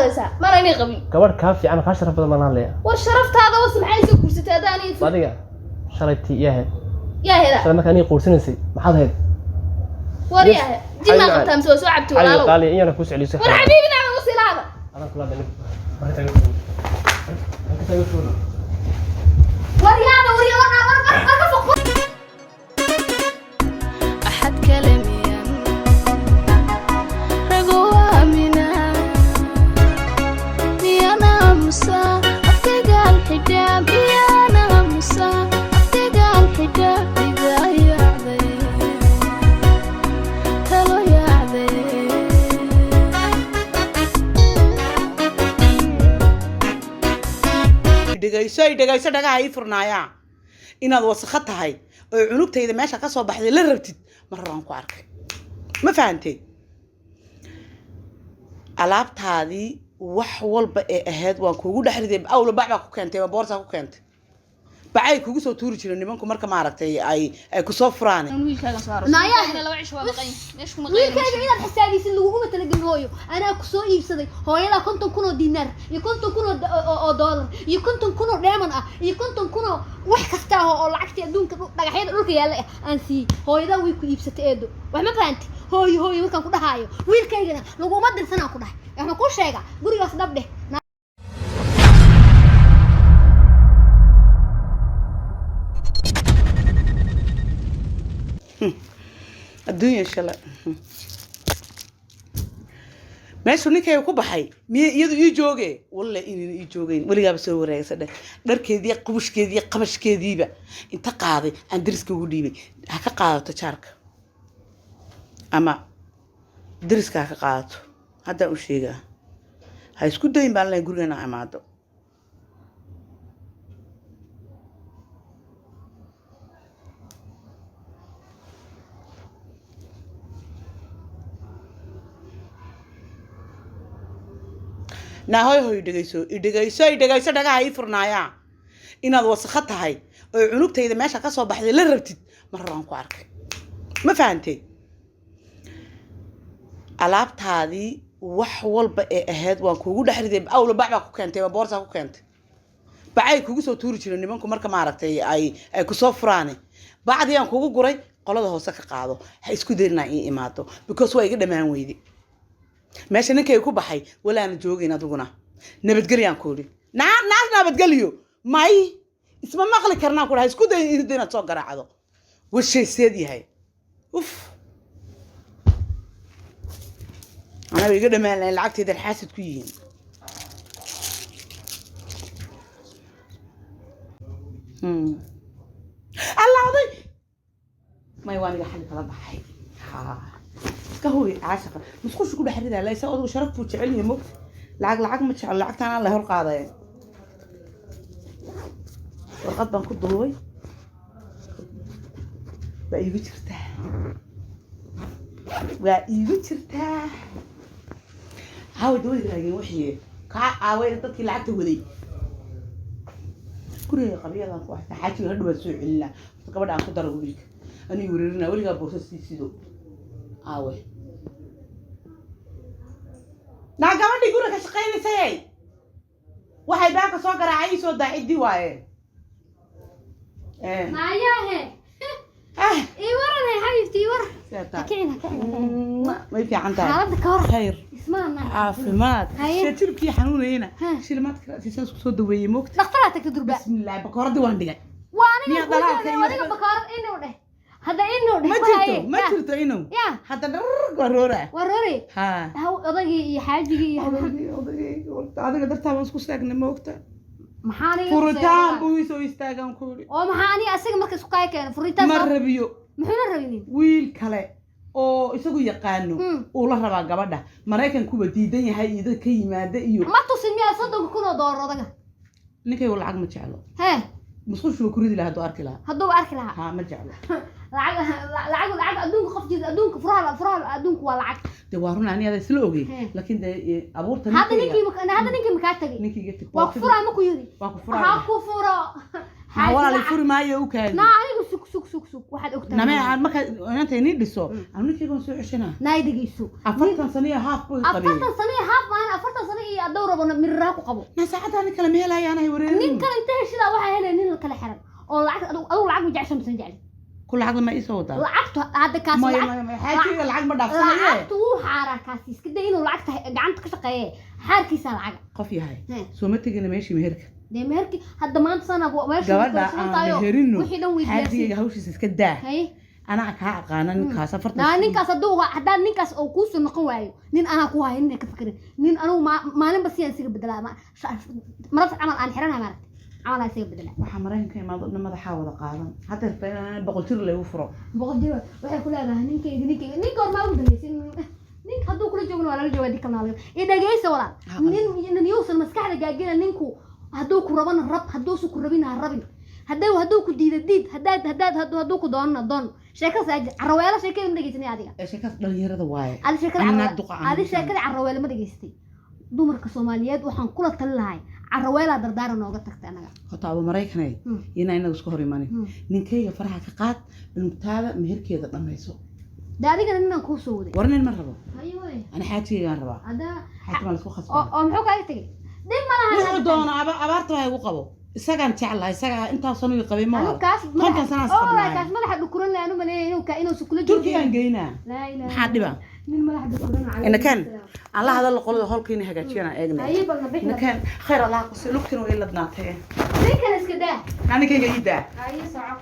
هذا ما راني غبي كبر كافي أنا خاش رفض ما نالي والشرفت هذا واسمع عايز كرسي هذاني صديقة شريتي يا هذا شو مكاني قرصنسي ما حد هيد وريها دي ما قلتها مسوي سوعبت ولا لا قال لي أنا كوس علي صح والحبيبي نعم وصل هذا أنا كل هذا ما تعرف وريها فوق أحد كلامي رجوا منا يانا موسى أفتقى الحجاب يانا موسى أفتقى الحجاب إذا يعذب تلو يعذب dhagayso dhagaha ii furnaaya inaad wasakh tahay oo cunugtayda meesha ka soo baxday la rabtid mar raan ku arkay ma fahantay alaabtaadii wax walba ee ahayd waan kuugu dhaxriday awla bacba ku keentay boorsa ku keentay bacay kugu soo tuuri jireen nimanku marka ma aragtay ay ku soo furaan wiilkaaga saaro naayaa la wacay waa maqay meeshu maqay wiilkaaga inaad xisaabisin lagu ma talagelin hooyo anaa ku soo iibsaday hooyada 50,000 oo dinar iyo 50,000 oo dollar iyo 50,000 oo dheeman ah iyo 50,000 wax kasta oo lacagtii adduunka dhagaxyada dhulka yaala aan sii hooyada way ku iibsatay eedo wax ma fahanti hooyo markaan ku dhahayo wiilkaygana lagu ma dirsanaa ku dhahay waxaan ku sheega gurigaas dhabdhe الدنيا شلا meeshu ninkay ku baxay iyadu ii joogay walla inay ii joogeen waliga soo wareegsaday dharkeedii qubushkeedii qabashkeediiba inta qaaday aan diriska ugu dhiibay ha ka qaadato jaarka ama diriska ha ka qaadato hadda u sheegaa ha isku dayin baan la gurigeena imaado naahoy dhagayso dhagaha ii furnaaya inaad wasakh tahay oo cunugtayda meesha ka soo baxday la rabtid mar raan ku arkay ma fahantay alaabtaadii wax walba ee ahayd waan kuugu dhaxriday awla bacba ku keentay boorsa ku keentay bacay kugu soo tuuri jireen nimanku marka ma aragtay ay ku soo furaan bacdii aan kugu guray qolada hoose ka qaado ha isku deynaa ii imaado because way iga dhamaan weyday meesha ninkay ku baxay walaana joogeen aduguna nabadgeliyaan kooli naas nabadgeliyo may isma maqli karnaa ku dhahay isku day inaad soo garaacdo washayseed yahay uf ana iga dhamaan lacagteeda xaasid ku yihiin allaaday may waan iga xal kala baxay كهوي عاشقة مسخوش كل حد لا يسوي أدو شرف وتعلني مو لعق ما تشعل لعق أنا الله هالقاضي يعني وقد بنكون ضلوي بقى يجي ترتاح هاو دوي لكن وحية عاوي تطلع لعقته ودي كل قبيلة واحدة حاجة هذا بسوي إلا قبل أن قدر أقولك أنا يورينا ولا بوسس سيدو عاوي نا gabadhii guriga ka shaqeynayay waxay baaka soo garaacay soo daacidi waaye maayahe ii waran xaybti war كعنا ما في عندها هذا كور خير اسمعنا عافمات شتركي حنون هنا شلمات في ساس سو دوي موقت دكتورتك تدرب بسم الله بكره دي وان دغاي وانا وديك بكار انه ده هذا انه ده ما جرت انه هذا وروري ها هو odagii xaajigii adiga dartaa waan isku seegnay moogta maxaan furitaan buu soo istaagan kuuli oo maxaan asaga marka isku keen furitaan ma rabiyo muxuu rabinin wiil kale oo isagu yaqaano oo la rabaa gabadha Mareykanku ba diidan yahay ida ka yimaada iyo ma tusin miya $30,000 odaga ninkay wal lacag ma jeclo مسخوش وكريدي لها دو أركي لها هدو أركي لها ها مرجعله العقد أدونك خفجي أدونك فرال أدونك والعقد دوارون عني هذا سلوقي لكن ده أبورت هذا نيكي مكاتبي نيكي جت وقفرة مكو يدي هاكو فرا ولا الفور ما يوكل نا عليك سوق واحد أكتر نما ما كان أنت نيد السوق أنا نيكي كون سوق عشنا نايدي سوق أفرت صينية هاف أفرت صينية هاف أنا أفرت صينية adoo rabana mirraa ku qabo ما ساعدني كلام هلا يا أنا وريني nin kale intee heshidaa waxaa helay nin kale xiran oo lacag aduu lacag ma jeceshan mise jecel كل عقل ما يسوى ده lacagtu hadda kaas ما حاجة العقل ما دافع lacagtu wuu xaaraa kaasi iska day inuu lacagta gacanta ka shaqeeye xaarkiisa lacag قفي هاي He. سو ما تيجي ماشي مهرك dee meherkii hadda maanta sana meesha gabadha aan meherino wixii dhan haddii hawshiisa iska daa hay anaa kaa aqaana ninkaas afartan naa ninkaas haddaan ninkaas oo kuusoo noqon waayo nin anaa ku hayo nin ka fikirin nin anugu maalinba siyaan isaga bedelaa marada camal aan xiranahay maaragtay camal aan isaga bedelaa waxaa maraykanka imaado dhan madaxaa wada qaadan hadda boqol jir lagu furo boqol jir waxay ku leedahay ninkayga ninka hor maa ugu dambaysin ninka hadduu kula joogna waa lala joogaa dika naalaga iyo dhageysa walaal nin yuusan maskaxda gaagina ninku hadduu ku rabana rab hadduusan ku rabin ha rabin hadduu ku diida diid hadduu ku doonana doon sheekadaas carraweelo sheekada ma dhegeysanay adiga sheekadaas dhalinyarada waaye adi sheekada carraweelo ma dhegeystay dumarka Soomaaliyeed waxaan kula talin lahay carraweelaa dardaaran nooga tagtay anaga horta aba maraykanay ina inaga isku hor imanin ninkayga faraha ka qaad cunugtaada meherkeeda dhamayso daadigana ninaan kuu soo waday warnin ma rabo ayo way ana xaajiygaan rabaa ada xaajima la isku khasbo oo muxuu kaaga tagay dib ma laha wuxuu doona abaarta waa igu qabo isagaan jeclahay isaga intaa sano uu qabay ma anu kaas konton sano asqabnaa kaas madaxa dhukuran leh anu maleeyo inuu sukula turkigan geynaa la ilaaha maxaa dhiba nin madaxa dhukuran ina kan الله هذا اللي قلده هول كيني هجاجينا إجنا أيه بلنا بيحنا كان خير الله قصي لوكتين وإلا بناتها ليه كان اسكده أنا كي جيدا أيه صعب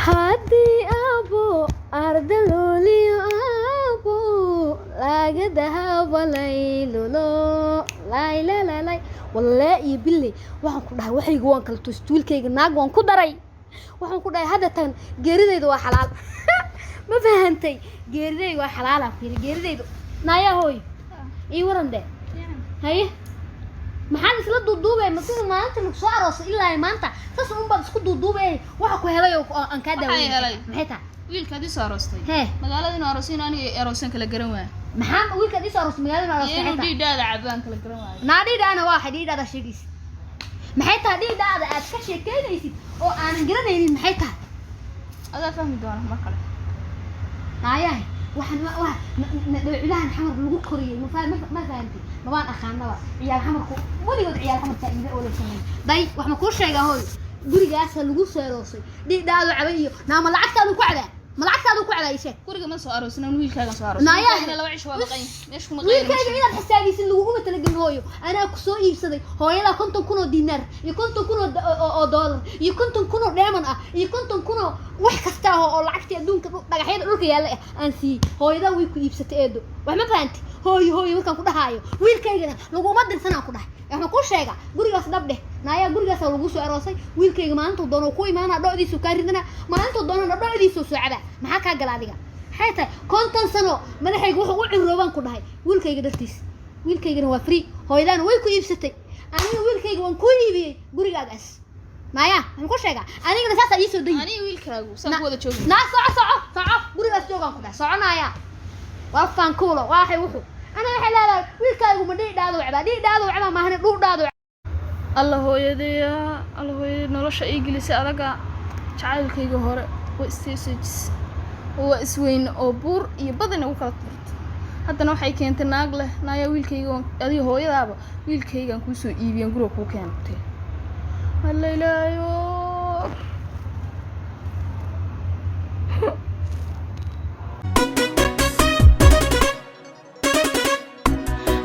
haddii aabo ardalooliyo aabo laga dahaba laylulo laylalalay والله يبلي waxaan ku dhahay waxaygu waan kala tuulkayga naag waan ku daray waxaan ku dhahay hadda tan geeridaydu waa xalaal ma fahantay geeridaydu waa xalaal ah geeridaydu naaya hooy ii waran de haye maxaan isla duuduubay ma sida maanta lagu soo aroos ilaa maanta saas un baan isku duuduubay waxa ku helay oo aan ka daaway maxay tahay wiilkaadii soo aroostay hee magaalada inuu aroosin aniga aroosan kala garan waay maxaan wiilkaadii soo aroos magaalada aroostay inuu dhiidhaada cabaan kala garan waay naadhiidhaana waa xidhiidhaada sheegaysa maxay tahay dhiidhaada aad ka sheekeynaysid oo aanan garanaynin maxay tahay adaa fahmi doona mar kale naayahay waxaan dhinacan xamar lagu koriyay ma fahanti ma baan aqaanaba ciyaal xamarku weligood ciyaal xamar faa'iido oo la sameeyay day wax ma ku sheegaa hooy gurigaas lagu seeroosay dhiidhaadu cabay iyo naama lacagtaadu ku cadaa ma lacagtaadu ku cadaa ishe guriga ma soo aroosin wiilkaaga soo aroosay naayahay laba cisho waa maqan meesha kuma wiilkayga inaad xisaabisin laguma talagelin hooyo anaa ku soo iibsaday hooyada 50 kun oo diinaar iyo 50 kun oo dollar iyo 50 kun oo dheeman ah iyo 50 kun oo wax kasta oo lacagtii adduunka dhagaxyada dhulka yaalla aan sii hooyada way ku iibsatay eedo wax ma fahanti hooyo markaan ku dhahayo wiilkaygana laguma dirsanaa ku dhahay waxaan ku sheega gurigaas dhabdhe naaya gurigaas lagu soo aroosay wiilkayga maalinta doono ku imaana dhoodiisu ka ridana maalinta doonana dhoodiisu soo cabaa maxaa ka gal adiga حتى كنتن سنو مدحيق wuxuu u cirooban ku dhahay wiilkayga dartiis wiilkaygana waa free hooyadana way ku iibsatay aniga wiilkayga waan ku iibiyay gurigaagaas maya waxaan ku sheegaa anigana saas ay soo dayay aniga wiilkaagu saan wada joogno na soco gurigaas joogan ku dhahay soconaya waa fan kuulo waxay wuxuu ana waxa leedahay wiilkaygu ma dhiidhaado wacba ma ahna dhuudhaado Allah hooyadii nolosha ay gelisay adaga jacaylkayga hore way isteesajis waa isweyn oo buur iyo badan ugu kala turto haddana waxay keentay naag leh naaya wiilkayga adiga hooyadaaba wiilkaygan ku soo iibiyeen guriga ku keentay wallaylayo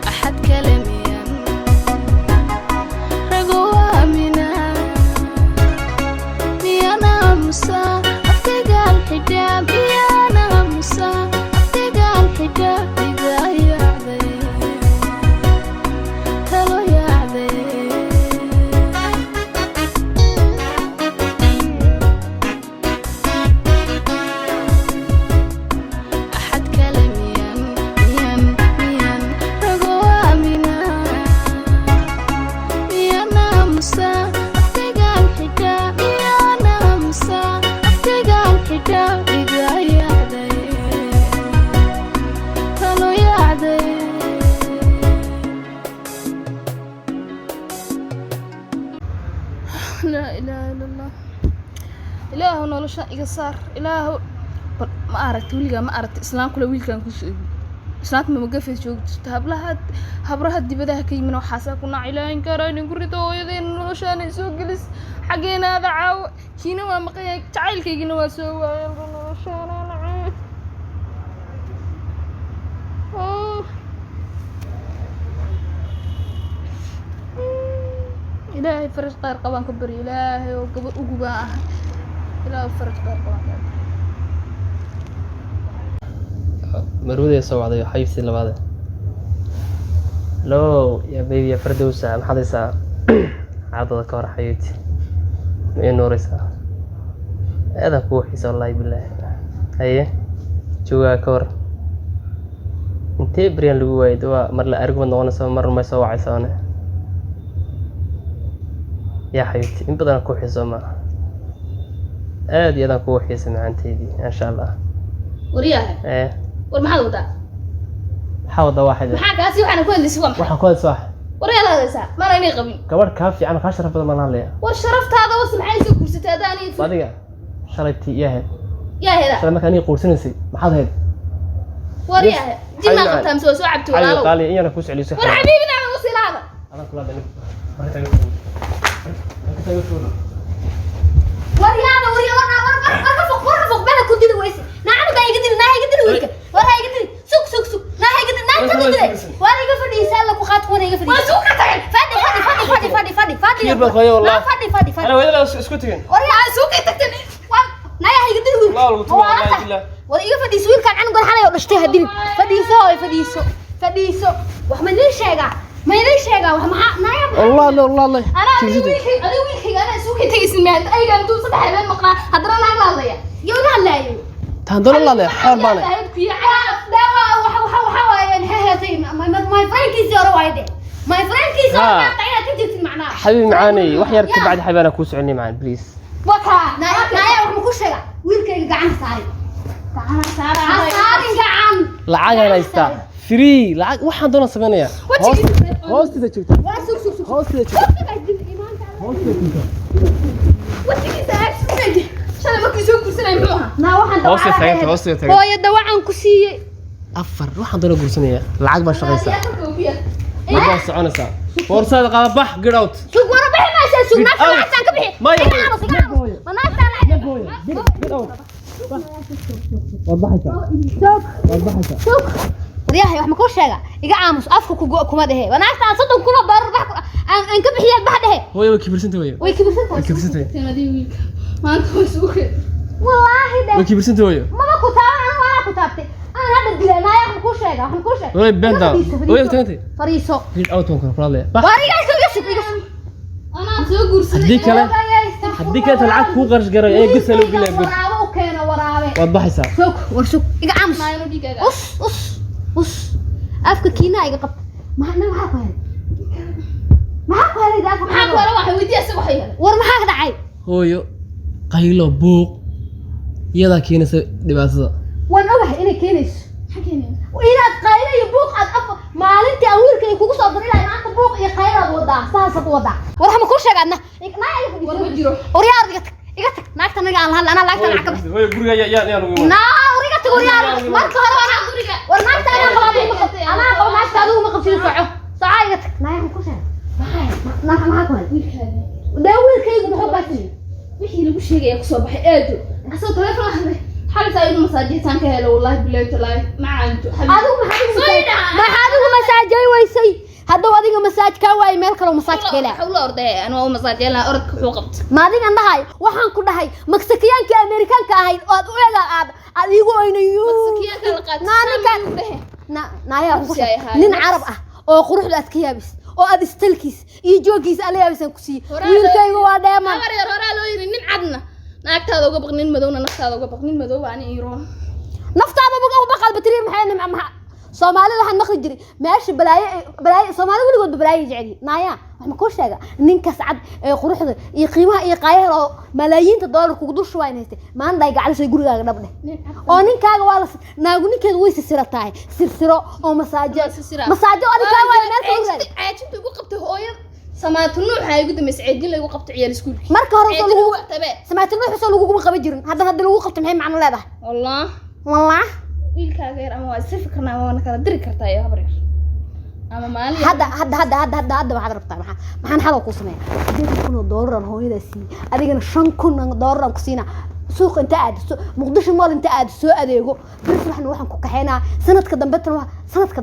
axad kale miyan ragoo amina miyana musa afkaygaan xijaab miyana musa afkaygaan xijaab iga yaacday talo yaacday ilaahu nolosha iga saar ilaahu ma aragti wiliga ma aragti islaan kula wiilkan ku soo islaanta ma gafay joogto habraha dibadaha ka yimin waxaas ku naac ilaahin karaan gurido hooyadeen noloshaan soo gelis xageenaada caaw kiina waa maqay jacaylkaygina waa soo waayay noloshaan إلهي فرج قير قوان كبر إلهي وقبر أقباه إلهي فرج قير قوان مرودة سوادة حيفتي لبعض لو يا بيبي يا فردوسة محدثة عضلة كور حياتي من نورسة هذا كوحي والله بالله هي جوا كور انتي بريان لقوة دوا مر لا أرجو إنه أنا سو مر ما سوى عيسانه يا حبيبتي إن بدنا كوحي زما آدي أنا كوحي سمعنتي دي إن شاء الله وريها إيه والمحل ودا حاول واحدة maxaa kaasi waxaan ku hadlaysaa waa waxaan ku hadlaysaa wariyada hadlaysaa mar aanay qabin gabadh kaafi aan ka sharaf badan ma lahayn war sharaftaada was maxay soo kursatay adaani adiga shalaytii yahay yaa hada shalay markaan ii quursanaysay maxaad hayd wariyaha jima qabtaan soo cabto walaalo qaali iyana ku socliisay war xabiibina aan u silaada adan kula bani markaan wariyada warka fuq bana ku didi waysi naanu baa iga didi wiilka war ha iga didi suk naa iga didi naa ka didi war iga fadhiisaa la ku qaad qoona iga fadhiisaa suk ka tagay fadhi كيف بقى والله fadhi انا وين اسكت تجين wariyada suk ka tagtay naa iga didi wiilka لا والله والله بالله war iga fadhiiso wiilkan anigu xalay oo dhashtay hadin fadhiiso wax ma ii sheega wax ma naaya والله لا والله الله أنا ويلكي أنا سوكي تيجي المهد أي جام توصل حبيب مقنع هدرنا نعمل الله يا يونا لا يو تهندل الله لا حال بالك لا وح يعني هاتين ما فرانكي زيارة وايدة ما فرانكي زيارة تعينا تجي معنا حبيبي معاني وحير بعد حبيبي انا كوس عني معانا بليز وكا نايا وح مكوش شيء ويلكي قاعد ساري قاعد لعاق انا يستاهل فري لعاق waxaan doona sameynaya hoostida joogta hoostida joogta hooyada waxaan ku siiyey afar waxaan doona guursanaya lacag baa shaqaysaa ma soconaysaa forsaad qaada bax get out suuq wara bixi maaysaa suuq naagtaan ka bixi ma yahay ma naagtaan get out وضحتها suuq waryahay wax ma ku sheega iga aamus afka kuma dhahe wanaagtaan 30 kun oo dollar bax aan ka bixiyaa bax dhahe hooyo way kibirsantay way kibirsantay sanadii wiilka maanta way suuqay wallahi way kibirsantay hooyo mama ku taabay ana ku taabtay ana hadda dilaynaa wax ma ku sheega way benda hooyo tagtay fariiso get out one kan kula bax wariga iga أنا soo guursaday haddii kale lacag ku qarash garay ee gisal u bilaa gud waraabe u keena waraabe wadbaxaysa suuq iga aamus us afka kiina iga qabta maxaa ku helay daaf maxaa ku helay waxa weydiisay waxa helay war maxaa ka dhacay hooyo qaylo buuq iyada keenaysa dhibaatada waan ogahay inay keenayso inaad qaylo iyo buuq aad af maalintii aan wiilkay kugu soo diray maanta buuq iyo qaylo aad wadaa saasad wadaa war ma ku sheegadna war ma jiro waryaar iga tag naagta naga aan lahayn ana laagta lacag ka bixi hooyo guriga yaa ugu uriga tag waryaar marka hore ana guriga war naagta ana qabo naagta adigu ma qabtid soco iga tag naagta ku sheeg maxaa ku helay wiilkaygu muxuu baasay wixii lagu sheegay ku soo baxay aado asoo telefoon hadlay حالة أيضا مساجين كهلا والله بالله تلاي ما عنده adigu masaajay waysay hadda adiga masaaj ka waay meel kale masaaj kale حول أرضه أنا هو مساجين لا أرض حقبت ma adiga ndahay waxaan ku dhahay Mexicaanka Americanka ahayd oo aad u eega adigu aynayo Mexicaanka la qaatay naaya nin Arab ah oo quruxda aad ka yaabis oo aad istalkiis iyo joogiis ala yaabisan ku sii wiilkaygu waa dheeman hore loo yiri nin cadna naagtaada uga baqnin madowna naftaada uga baqnin madow aan iiroon naftaada uga baqal batiriir maxay Soomaalida waxaan maqli jiray meesha balaayo Soomaalida waligood balaayo jeceli naaya wax ma ku sheega ninkaas cad ee quruxda iyo qiimaha iyo qaayada oo malaayiinta dollar kugu dul shubaynayste maanta ay gacalisay gurigaaga dhabne oo ninkaaga waa la naagu ninkeedu way sirsiro oo masaajo adiga waa meel ka caajinta ugu qabtay hooyada سمعت النوح هاي قد مسعدين لي وقفت عيال سكول marka hore soo lagu تبع samaatay wax soo lagu qaban jirin hadda lagu qabto maxay macna leedahay والله wallah wiilkaaga yar ama waa isri karna ama wana kala diri kartaa iyo habar yar ama maalin hadda waxaad rabtaa maxaan xal ku sameeyaa $8,000 hooyadaasi adigana $5,000 ku siina suuq inta aad muqdisho mool inta aad soo adeego bir waxna waxaan ku kaxeynaa sanadka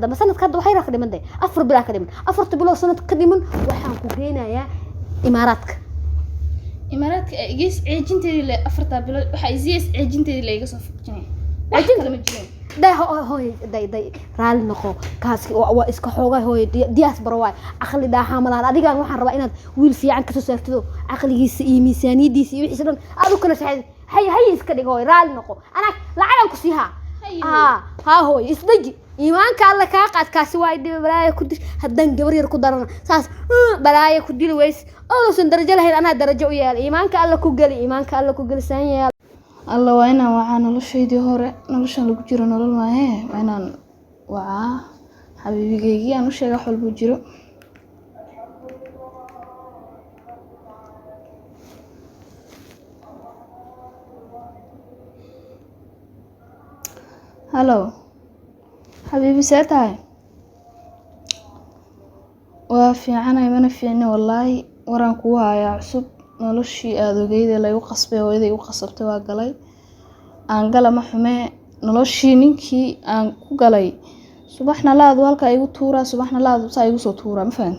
dambe sanadka waxay raaq dhimanday 4 bilood ka dhiman 4 bilood sanad ka dhiman waxaan ku geenayaa imaaraadka igees ceejinteedii le 4 bilood waxa igees ceejinteedii la iga soo fujinay ajin kala ma jireen ده هوي داي رال نقو كاسكي واسكا خوغا هوي دياسبرا واي عقلي دا حاملان اديغان waxaan rabaa inaad wiil fiican ka soo saartado aqligiisa iyo miisaaniyadiisa iyo wixii dhan aad u kala saxay hay iska dhigo raal noqo ana lacag ku siiha ha hooy isdaji iimaanka alla ka qaad kaasi waa dib balaayo ku dir hadan gabar yar ku darana saas balaayo ku dil weys oo san darajo lahayn ana darajo u yaal iimaanka alla ku gali san yaal الله وأنا وعانا نلشيدي هوري نلشان لو جيرو نولل ما هي وأنا وعا حبيبي جيجي أنا شيء حلو بجيرو هلو حبيبي ساتاي وفي عنا يمنا فيني والله وران كوها يا عصب noloshii aadogeyda la igu qasbay oo iday u qasabtay waa galay aan gala ma xume noloshii ninkii aan ku galay subaxna laadu halka igu tuura subaxna laadu saa igu soo tuura ma faham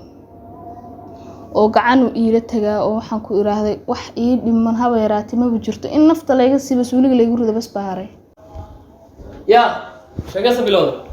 oo gacan uu ila tagaa oo waxaan ku iraahday wax ii dhiman haba yaraatay ma jirto in nafta la iga siiba suuliga la igu rido bas baaray ya shaqa sabilowda